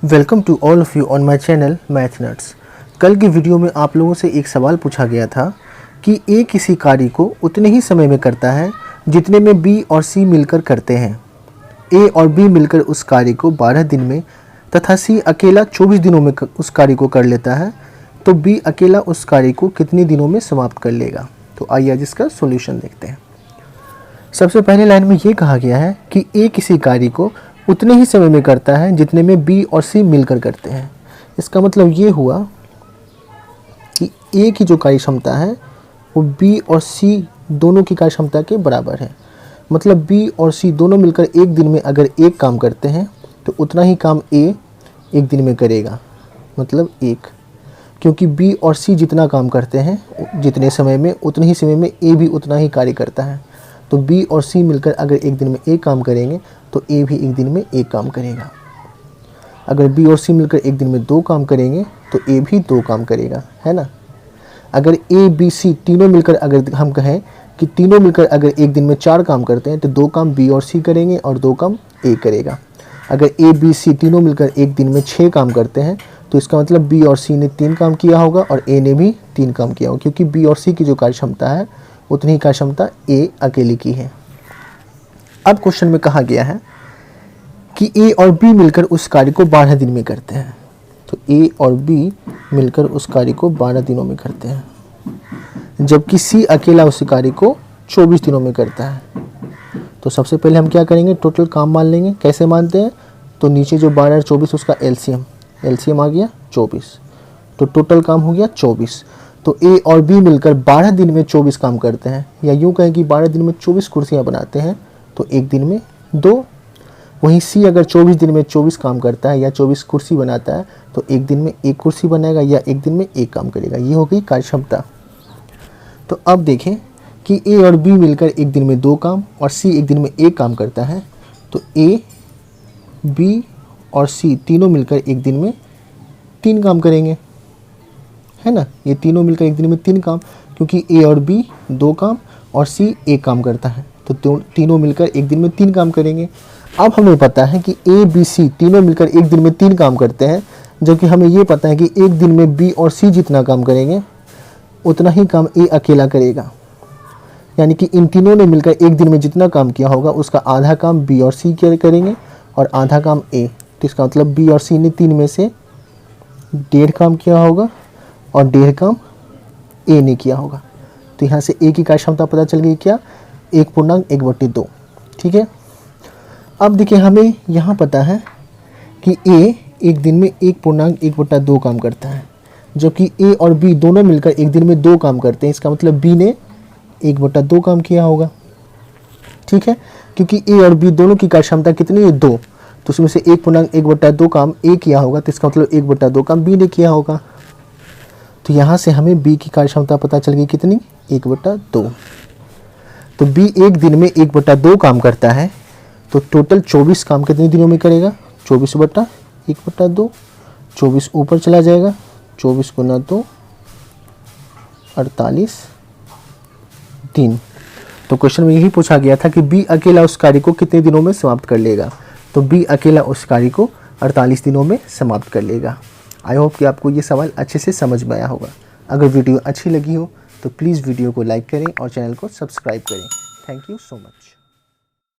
Welcome to all of you on my channel math nuts. कल की video में आप लोगों से एक सवाल पूछा गया था कि ए किसी कार्य को उतने ही समय में करता है जितने में बी और सी मिलकर करते हैं। ए और बी मिलकर उस कार्य को 12 दिन में तथा सी अकेला 24 दिनों में उस कार्य को कर लेता है, तो बी अकेला उस कार्य को कितने दिनों में समाप्त कर लेगा। तो आइए आज इसका सॉल्यूशन देखते हैं। सबसे पहले लाइन में ये कहा गया है कि ए किसी कार्य को उतने ही समय में करता है जितने में बी और सी मिलकर करते हैं। इसका मतलब ये हुआ कि ए की जो कार्य क्षमता है वो बी और सी दोनों की कार्य क्षमता के बराबर है। मतलब बी और सी दोनों मिलकर एक दिन में अगर एक काम करते हैं तो उतना ही काम ए एक दिन में करेगा, मतलब एक, क्योंकि बी और सी जितना काम करते हैं जितने समय में उतने ही समय में ए भी उतना ही कार्य करता है। तो बी और सी मिलकर अगर एक दिन में एक काम करेंगे तो ए भी एक दिन में एक काम करेगा। अगर बी और सी मिलकर एक दिन में दो काम करेंगे तो ए भी दो काम करेगा, है ना। अगर ए बी सी तीनों मिलकर अगर हम कहें कि तीनों मिलकर अगर एक दिन में चार काम करते हैं तो दो काम बी और सी करेंगे और दो काम ए करेगा। अगर ए बी सी तीनों मिलकर एक दिन में 6 काम करते हैं तो इसका मतलब बी और सी ने 3 काम किया होगा और ए ने भी 3 काम किया होगा, क्योंकि बी और सी की जो कार्य क्षमता है उतनी ही कार्य क्षमता ए अकेले की है। अब क्वेश्चन में कहा गया है कि ए और बी मिलकर उस कार्य को 12 दिन में करते हैं। तो ए और बी मिलकर उस कार्य को 12 दिनों में करते हैं, जबकि सी अकेला उस कार्य को 24 दिनों में करता है। तो सबसे पहले हम क्या करेंगे, टोटल काम मान लेंगे। कैसे मानते हैं, तो नीचे जो 12 और 24 उसका एलसीएम आ गया 24, तो टोटल काम हो गया 24। तो ए और बी मिलकर 12 दिन में 24 काम करते हैं, या यूँ कहें कि 12 दिन में 24 कुर्सियाँ बनाते हैं तो एक दिन में 2। वहीं सी अगर 24 दिन में 24 काम करता है या 24 कुर्सी बनाता है तो एक दिन में एक कुर्सी बनाएगा या एक दिन में एक काम करेगा। ये हो गई कार्य क्षमता। तो अब देखें कि ए और बी मिलकर एक दिन में 2 काम और सी एक दिन में एक काम करता है, तो ए बी और सी तीनों मिलकर एक दिन में 3 काम करेंगे, है ना। ये तीनों मिलकर एक दिन में 3 काम, क्योंकि ए और बी 2 काम और सी एक काम करता है, तो तीनों मिलकर एक दिन में 3 काम करेंगे। अब हमें पता है कि ए बी सी तीनों मिलकर एक दिन में 3 काम करते हैं, जबकि हमें ये पता है कि एक दिन में बी और सी जितना काम करेंगे उतना ही काम ए अकेला करेगा। यानी कि इन तीनों ने मिलकर एक दिन में जितना काम किया होगा उसका आधा काम बी और सी करेंगे और आधा काम ए। तो इसका मतलब बी और सी ने 3 में से 1.5 काम किया होगा और 1.5 काम ए ने किया होगा। तो यहाँ से ए की कार्य क्षमता पता चल गई, क्या, 1.1/2। ठीक है। अब देखिए हमें यहाँ पता है कि ए एक दिन में 1.1/2 काम करता है, जबकि ए और बी दोनों मिलकर एक दिन में 2 काम करते हैं। इसका मतलब बी ने 1/2 काम किया होगा। ठीक है, क्योंकि ए और बी दोनों की कार्य क्षमता कितनी है, 2, तो उसमें से 1.1/2 काम ए किया होगा, तो इसका मतलब 1/2 काम बी ने किया होगा। तो यहाँ से हमें बी की कार्य क्षमता पता चल गई, कितनी, 1/2। तो बी एक दिन में 1/2 काम करता है, तो टोटल 24 काम कितने दिनों में करेगा, 24/1/2। 24 ऊपर चला जाएगा, 24 गुना 2 48 दिन। तो क्वेश्चन में यही पूछा गया था कि बी अकेला उस कार्य को कितने दिनों में समाप्त कर लेगा। तो बी अकेला उस कार्य को 48 दिनों में समाप्त कर लेगा। आई होप कि आपको ये सवाल अच्छे से समझ में आया होगा। अगर वीडियो अच्छी लगी हो तो प्लीज़ वीडियो को लाइक करें और चैनल को सब्सक्राइब करें। Thank you so much.